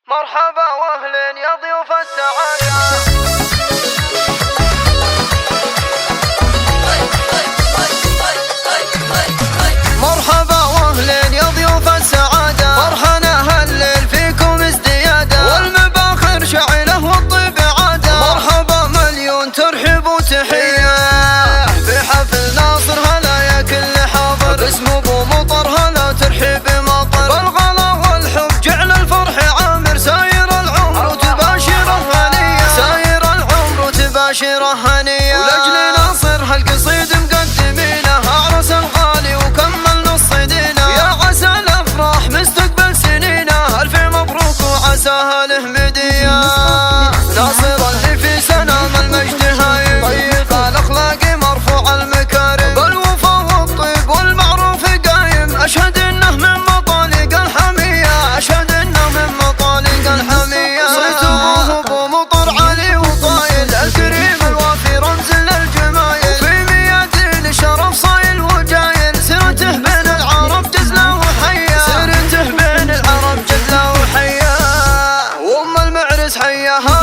مرحبا واهلين يا ضيوف السعادة. مرحبا واهلين يا ضيوف السعادة، فرحنا هالليل فيكم ازديادة، والمباخر شعله والطيب عادة. مرحبا مليون ترحيب وتحية بحفل ناصر، هلا يا كل حاضر، باسم ابو مطر هلا ترحيب مطر، بالغلا والحب جعل الفرح عامر، ساير العمر وتباشره هنية، ساير العمر وتباشره هنية. ولأجل ناصر هالقصيد مقدمينه، عرس الغالي وكمل نص دينه، يا عسى الافراح مستقبل سنينه، الف مبروك وعساها له مدية. ناصر اللي في سلام المجد هايم، طيب الاخلاق مرفوع المكارم، بالوفا والطيب والمعروف قايم، اشهد انه من مطالق الحمية، اشهد انه من مطالق الحمية. صيت ابو مطر علي وطايل، الكريم الوافي رمز للجمايل، وفي ميادين الشرف صايل وجايل، سيرته بين العرب جزله وحيا، سيرته بين العرب جزله وحيا. وام المعرس حياها